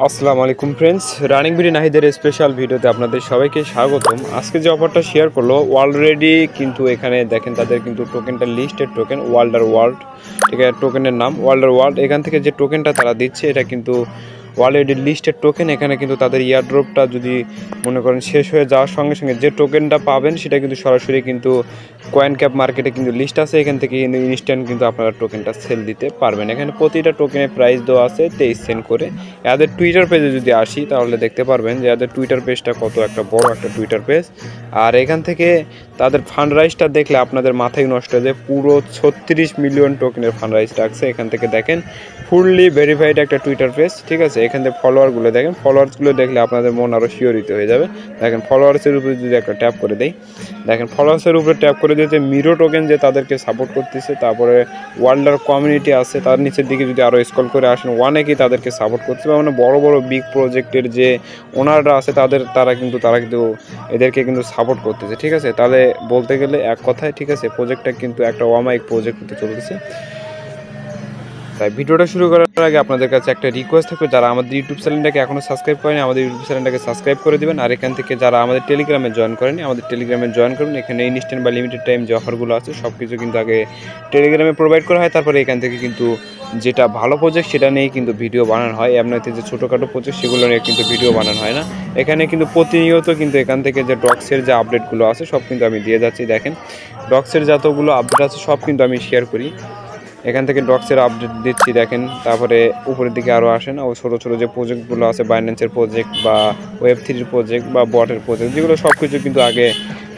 আসসালামু আলাইকুম friends, running BD নাহিদের স্পেশাল ভিডিওতে আপনাদের সবাইকে স্বাগতম। আজকে যে অফারটা শেয়ার করলো অলরেডি কিন্তু এখানে দেখেন তাদের কিন্তু টোকেনটা লিস্টেড টোকেন ওয়াল্ডার ওয়ার্ল্ড, ঠিক আছে, টোকেনের নাম ওয়াল্ডার ওয়ার্ল্ড। এখান থেকে যে টোকেনটা তারা দিচ্ছে এটা কিন্তু অলরেডি লিস্টেড টোকেন। এখানে কিন্তু তাদের ইয়ারড্রপটা যদি মনে করেন শেষ হয়ে যাওয়ার সঙ্গে সঙ্গে যে টোকেনটা পাবেন সেটা কিন্তু সরাসরি কিন্তু কয়েন ক্যাপ মার্কেটে কিন্তু লিস্ট আছে, এখান থেকে ইনস্ট্যান্ট কিন্তু আপনারা টোকেনটা সেল দিতে পারবেন। এখানে প্রতিটা টোকেনের প্রাইস দেওয়া আছে 23 সেন্ট করে। এদের টুইটার পেজে যদি আসি তাহলে দেখতে পারবেন যে এদের টুইটার পেজটা কত একটা বড় একটা টুইটার পেজ। আর এখান থেকে তাদের ফান্ড রাইজটা দেখলে আপনাদের মাথায় নষ্ট হয়ে যায়, পুরো 36 মিলিয়ন টোকেনের ফান্ড রাইজ রাখছে। এখান থেকে দেখেন ফুললি ভেরিফাইড একটা টুইটার পেজ, ঠিক আছে। এখান থেকে ফলোয়ারগুলো দেখেন, ফলোয়ার্সগুলো দেখলে আপনাদের মন আরও শিওরিত হয়ে যাবে। দেখেন ফলোয়ার্সের উপরে যদি একটা ট্যাপ করে দেই, দেখেন ফলোয়ার্সের উপরে ট্যাপ করে দিতে মিরো টোকেন যে তাদেরকে সাপোর্ট করতেছে, তারপরে ওয়ার্ল্ডার কমিউনিটি আছে, তার নিচের দিকে যদি আরও স্ক্রল করে আসেন অনেকেই তাদেরকে সাপোর্ট করতেছে। মানে বড় বড় বিগ প্রজেক্টের যে ওনাররা আছে তারা কিন্তু এদেরকে কিন্তু সাপোর্ট করতেছে, ঠিক আছে। তাহলে বলতে গেলে এক কথায়, ঠিক আছে, প্রজেক্টটা কিন্তু একটা অমায়িক প্রজেক্ট হতে চলতেছে। তাই ভিডিওটা শুরু করার আগে আপনাদের কাছে একটা রিকোয়েস্ট থাকবে, যারা আমাদের ইউটিউব চ্যানেলটাকে এখনও সাবস্ক্রাইব করেনি আমাদের ইউটিউব চ্যানেলটাকে সাবস্ক্রাইব করে দেবেন। আর এখান থেকে যারা আমাদের টেলিগ্রামে জয়েন করেনি আমাদের টেলিগ্রামে জয়েন করুন। এখানে ইনস্ট্যান্ট বা লিমিটেড টাইম যে অফারগুলো আছে সব কিছু কিন্তু আগে টেলিগ্রামে প্রোভাইড করা হয়, তারপরে এখান থেকে কিন্তু যেটা ভালো প্রজেক্ট সেটা নিয়েই কিন্তু ভিডিও বানানো হয়। এমনিতে যে ছোটোখাটো প্রজেক্ট সেগুলো নিয়ে কিন্তু ভিডিও বানানো হয় না। এখানে কিন্তু প্রতিনিয়ত কিন্তু এখান থেকে যে ডক্সের যে আপডেটগুলো আছে সব কিন্তু আমি দিয়ে যাচ্ছি। দেখেন ডক্সের যতগুলো আপডেট আছে সব কিন্তু আমি শেয়ার করি। এখান থেকে ডক্সের আপডেট দিচ্ছি দেখেন। তারপরে উপরের দিকে আরও আসেন, ও ছোটো ছোটো যে প্রজেক্টগুলো আছে বাইন্যান্সের প্রজেক্ট বা ওয়েব3 প্রজেক্ট বা বটের প্রজেক্ট, যেগুলো সব কিছু কিন্তু আগে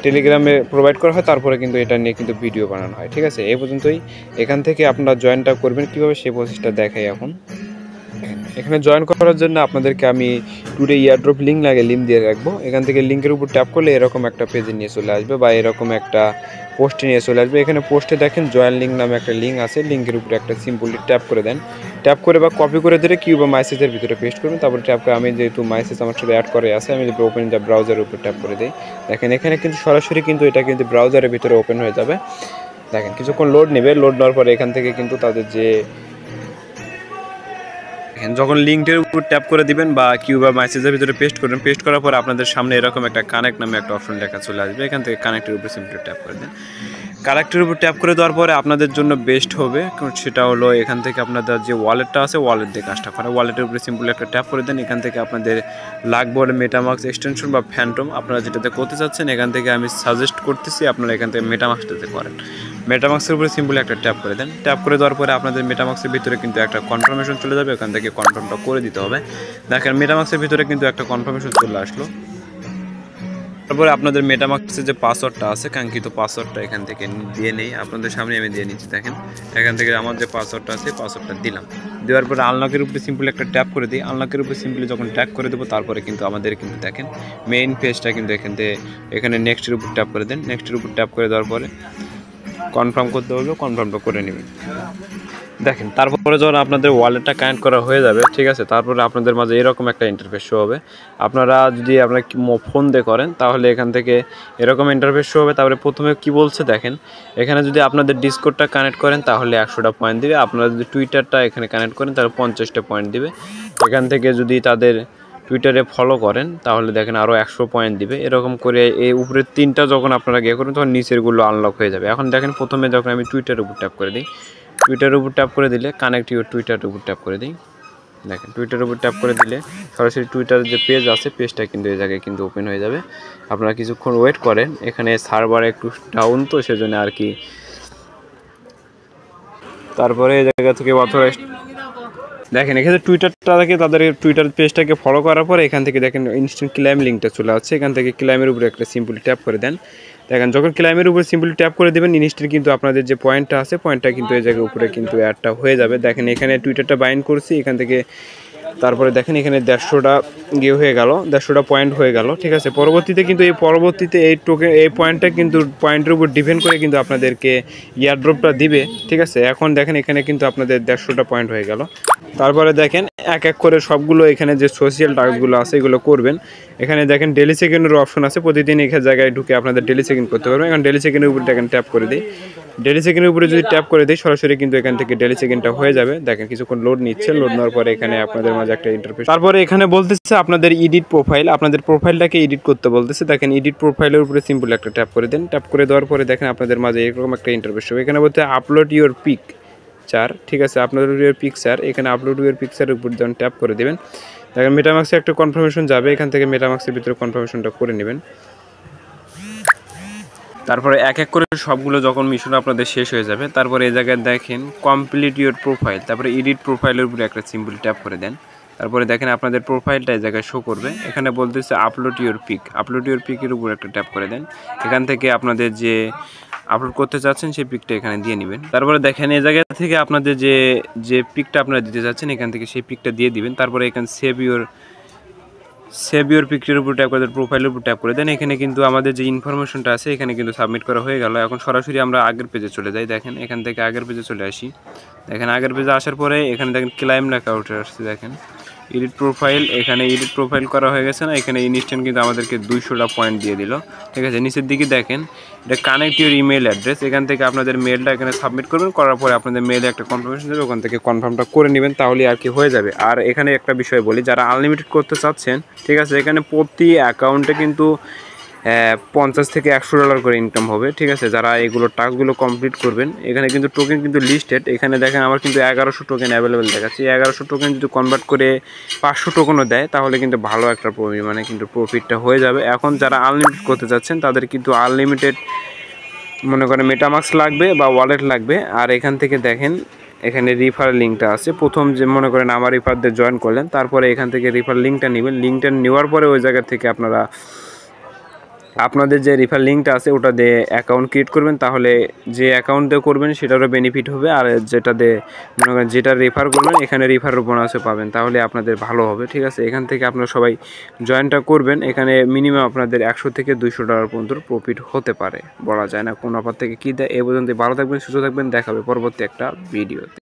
টেলিগ্রামে প্রোভাইড করা হয়, তারপরে কিন্তু এটা নিয়ে কিন্তু ভিডিও বানানো হয়, ঠিক আছে। এই পর্যন্তই। এখান থেকে আপনারা জয়েনটা করবেন কীভাবে সেই প্রসেসটা দেখাই এখন। এখানে জয়েন করার জন্য আপনাদেরকে আমি টুডে ইয়ারড্রপ লিঙ্ক লিঙ্ক দিয়ে রাখবো। এখান থেকে লিঙ্কের উপর ট্যাপ করলে এরকম একটা পেজে নিয়ে চলে আসবে বা এরকম একটা পোস্টে নিয়ে চলে আসবে। এখানে পোস্টে দেখেন জয়েন লিঙ্ক নামে একটা লিঙ্ক আছে, লিঙ্কের উপরে একটা সিম্পলি ট্যাপ করে দেন। ট্যাপ করে বা কপি করে দিলে কিউ বা মাইসেজের ভিতরে পেস্ট করুন। তারপরে ট্যাপ করে আমি যেহেতু মাইসেজ আমার সাথে অ্যাড করে আছে, আমি যদি ওপেন দ্য ব্রাউজারের উপর ট্যাপ করে দিই, দেখেন এখানে কিন্তু সরাসরি কিন্তু এটা কিন্তু ব্রাউজারের ভিতরে ওপেন হয়ে যাবে। দেখেন কিছুক্ষণ লোড নেবে, লোড নেওয়ার পরে এখান থেকে কিন্তু তাদের যে যখন লিঙ্কের উপর ট্যাপ করে দিবেন বা কিউ বা মেসেজের ভিতরে পেস্ট করবেন, পেস্ট করার পর আপনাদের সামনে এরকম একটা কানেক্ট নামে একটা অপশন লেখা চলে আসবে। এখান থেকে কানেক্টের উপর সিম্পলি ট্যাপ করে দেন। কানেক্টের উপর ট্যাপ করে দেওয়ার পরে আপনাদের জন্য বেস্ট হবে সেটা হলো এখান থেকে আপনাদের যে ওয়ালেটটা আছে ওয়ালেট দিয়ে কাজটা করে। ওয়ালেটের উপরে সিম্পলি একটা ট্যাপ করে দেন। এখান থেকে আপনাদের লাগবে মেটামাক্স এক্সটেনশন বা ফ্যান্টম, আপনারা যেটাতে করতে চাচ্ছেন। এখান থেকে আমি সাজেস্ট করতেছি আপনারা এখান থেকে মেটামাক্সটাতে করেন। মেটামাক্সের উপরে সিম্পলি একটা ট্যাপ করে দেন। ট্যাপ করে দেওয়ার পরে আপনাদের মেটামাক্সের ভিতরে কিন্তু একটা কনফার্মেশন চলে যাবে, এখান থেকে কনফার্মটা করে দিতে হবে। দেখেন মেটামাক্সের ভিতরে কিন্তু একটা কনফার্মেশন চলে আসলো। তারপরে আপনাদের মেটামাক্সের যে পাসওয়ার্ডটা আছে কাঙ্ক্ষিত পাসওয়ার্ডটা এখান থেকে দিয়ে নেই, আপনাদের সামনে আমি দিয়ে নিচ্ছি। দেখেন এখান থেকে আমার যে পাসওয়ার্ডটা আছে পাসওয়ার্ডটা দিলাম। দেওয়ার পরে আনলকের উপরে সিম্পলি একটা ট্যাপ করে দিই। আনলকের উপরে সিম্পলি যখন ট্যাপ করে দেবো তারপরে কিন্তু আমাদের কিন্তু দেখেন মেইন পেজটা কিন্তু এখানে নেক্সটের উপর ট্যাপ করে দেন। নেক্সটের উপর ট্যাপ করে দেওয়ার পরে কনফার্ম করতে হবে, কনফার্মটা করে নেবেন। দেখেন তারপরে যখন আপনাদের ওয়ালেটটা কানেক্ট করা হয়ে যাবে, ঠিক আছে, তারপরে আপনাদের মাঝে এরকম একটা ইন্টারফেস শো হবে। আপনারা যদি আপনারা ফোন দিয়ে করেন তাহলে এখান থেকে এরকম ইন্টারফেস শো হবে। তারপরে প্রথমে কি বলছে দেখেন, এখানে যদি আপনাদের ডিসকর্ডটা কানেক্ট করেন তাহলে 100টা পয়েন্ট দিবে। আপনারা যদি টুইটারটা এখানে কানেক্ট করেন তাহলে 50টা পয়েন্ট দিবে। এখান থেকে যদি তাদের টুইটারে ফলো করেন তাহলে দেখেন আরও 100 পয়েন্ট দিবে। এরকম করে এই উপরের 3টা যখন আপনারা গিয়ে করবেন তখন নিচেরগুলো আনলক হয়ে যাবে। এখন দেখেন প্রথমে যখন আমি টুইটারের উপর ট্যাপ করে দিই, টুইটারের উপর ট্যাপ করে দিলে কানেক্ট ইউর টুইটারের উপর ট্যাপ করে দিই। দেখেন টুইটারের উপর ট্যাপ করে দিলে সরাসরি টুইটারের যে পেজ আছে পেজটা কিন্তু এই জায়গায় কিন্তু ওপেন হয়ে যাবে। আপনারা কিছুক্ষণ ওয়েট করেন, এখানে সার্ভার একটু ডাউন তো সেজন্য আর কি। তারপরে এই জায়গা থেকে অথরাইজড দেখেন এখানে টুইটারটাকে তাদের টুইটার পেজটাকে ফলো করার পরে এখান থেকে দেখেন ইনস্ট্যান্ট ক্লাইম লিঙ্কটা চলে আসছে। এখান থেকে ক্লাইমের উপরে একটা সিম্পলি ট্যাপ করে দেন। দেখেন যখন ক্লাইমের উপরে সিম্পলি ট্যাপ করে দেবেন ইনস্ট্যান্ট কিন্তু আপনাদের যে পয়েন্টটা আছে পয়েন্টটা কিন্তু এই জায়গায় উপরে কিন্তু অ্যাডটা হয়ে যাবে। দেখেন এখানে টুইটারটা বাইন্ড করছি এখান থেকে, তারপরে দেখেন এখানে 150টা গিয়ে হয়ে গেল, 150টা পয়েন্ট হয়ে গেল, ঠিক আছে। পরবর্তীতে কিন্তু এই টোকেন এই পয়েন্টটা কিন্তু পয়েন্টের উপর ডিপেন্ড করে কিন্তু আপনাদেরকে ইয়ারড্রপটা দিবে, ঠিক আছে। এখন দেখেন এখানে কিন্তু আপনাদের 150টা পয়েন্ট হয়ে গেল। তারপরে দেখেন এক এক করে সবগুলো এখানে যে সোশ্যাল টাস্কগুলো আছে এগুলো করবেন। এখানে দেখেন ডেলি চেক-ইনের অপশন আছে, প্রতিদিন এখানে জায়গায় ঢুকে আপনাদের ডেলি চেক-ইন করতে পারবেন। এখন ডেলি চেক-ইনের উপরে দেখেন ট্যাপ করে দিই। ডেলি চেক-ইনের উপরে যদি ট্যাপ করে দিই সরাসরি কিন্তু এখান থেকে ডেলি চেক-ইনটা হয়ে যাবে। দেখেন কিছুক্ষণ লোড নিচ্ছে, লোড নেওয়ার পরে এখানে আপনাদের মাঝে একটা ইন্টারফেস। তারপরে এখানে বলতেছে আপনাদের এডিট প্রোফাইল, আপনাদের প্রোফাইলটাকে এডিট করতে বলতেছে। দেখেন এডিট প্রোফাইলের উপরে সিম্পল একটা ট্যাপ করে দেন। ট্যাপ করে দেওয়ার পরে দেখেন আপনাদের মাঝে এরকম একটা ইন্টারফেস হবে। এখানে বলতে আপলোড ইউর পিকচার, ঠিক আছে, আপলোড ইউর পিকচার। এখানে আপলোড ইউর পিকচারের উপর যখন ট্যাপ করে দেবেন দেখেন মেটামাক্সে একটা কনফার্মেশন যাবে, এখান থেকে মেটামাক্সের ভিতরে কনফার্মেশনটা করে নেবেন। তারপরে এক এক করে সবগুলো যখন মিশন আপনাদের শেষ হয়ে যাবে তারপরে এই জায়গায় দেখেন কমপ্লিট ইউর প্রোফাইল, তারপরে এডিট প্রোফাইলের উপরে একটা সিম্পল ট্যাপ করে দেন। তারপরে দেখেন আপনাদের প্রোফাইলটা এই জায়গায় শো করবে। এখানে বলতেছে upload your pic, upload your পিকের উপর একটা ট্যাপ করে দেন। এখান থেকে আপনাদের যে আপলোড করতে চাচ্ছেন সেই পিকটা এখানে দিয়ে নেবেন। তারপরে দেখেন এই জায়গা থেকে আপনাদের যে পিকটা আপনারা দিতে চাচ্ছেন এখান থেকে সেই পিকটা দিয়ে দিবেন। তারপরে এখানে সেভ ইউর পিকচারের উপর ট্যাপ করে প্রোফাইলের উপর ট্যাপ করে দেন। এখানে কিন্তু আমাদের যে ইনফরমেশনটা আছে এখানে কিন্তু সাবমিট করা হয়ে গেল। এখন সরাসরি আমরা আগের পেজে চলে যাই। দেখেন এখান থেকে আগের পেজে চলে আসি। দেখেন আগের পেজে আসার পরে এখানে দেখেন ক্লাইম লেখা উঠে আসছে। দেখেন এডিট প্রোফাইল, এখানে এডিট প্রোফাইল করা হয়ে গেছে না, এখানে ইনস্ট্যান্ট কিন্তু আমাদেরকে 200টা পয়েন্ট দিয়ে দিল। ঠিক আছে, নিচের দিকে দেখেন এটা কানেক্ট ইউর ইমেল অ্যাড্রেস, এখান থেকে আপনাদের মেলটা এখানে সাবমিট করবেন। করার পরে আপনাদের মেলে একটা কনফার্মেশন দেবে, ওখান থেকে কনফার্মটা করে নেবেন, তাহলে আর কি হয়ে যাবে। আর এখানে একটা বিষয় বলি, যারা আনলিমিটেড করতে চাচ্ছেন, ঠিক আছে, এখানে প্রতি অ্যাকাউন্টে কিন্তু 50 থেকে $100 করে ইনকাম হবে। ঠিক আছে, যারা এগুলো টাস্কগুলো কমপ্লিট করবেন। এখানে কিন্তু টোকেন কিন্তু লিস্টেড, এখানে দেখেন আমার কিন্তু 1100 টোকেন অ্যাভেলেবেল দেখাচ্ছে। 1100 টোকেন যদি কনভার্ট করে 500 টোকেনও দেয় তাহলে কিন্তু ভালো একটা মানে কিন্তু প্রফিটটা হয়ে যাবে। এখন যারা আনলিমিটেড করতে চাচ্ছেন তাদের কিন্তু আনলিমিটেড মনে করেন মেটামাক্স লাগবে বা ওয়ালেট লাগবে। আর এখান থেকে দেখেন এখানে রিফার লিঙ্কটা আছে। প্রথম যে মনে করেন আমার রিফারদের জয়েন করলেন, তারপরে এখান থেকে রিফার লিঙ্কটা নেবেন। লিঙ্কটা নেওয়ার পরে ওই জায়গা থেকে আপনাদের যে রিফার লিঙ্কটা আছে ওটা দিয়ে অ্যাকাউন্ট ক্রিয়েট করবেন, তাহলে যে অ্যাকাউন্ট দিয়ে করবেন সেটারও বেনিফিট হবে। আর যেটা দিয়ে মনে করেন যেটা রেফার করবেন এখানে রেফারের বোনাসও পাবেন, তাহলে আপনাদের ভালো হবে। ঠিক আছে, এখান থেকে আপনারা সবাই জয়েনটা করবেন। এখানে মিনিমাম আপনাদের $100 থেকে $200 পর্যন্ত প্রফিট হতে পারে, বলা যায় না কোন অফার থেকে কী দেয়। এ পর্যন্ত ভালো থাকবেন, সুস্থ থাকবেন, দেখাবে পরবর্তী একটা ভিডিওতে।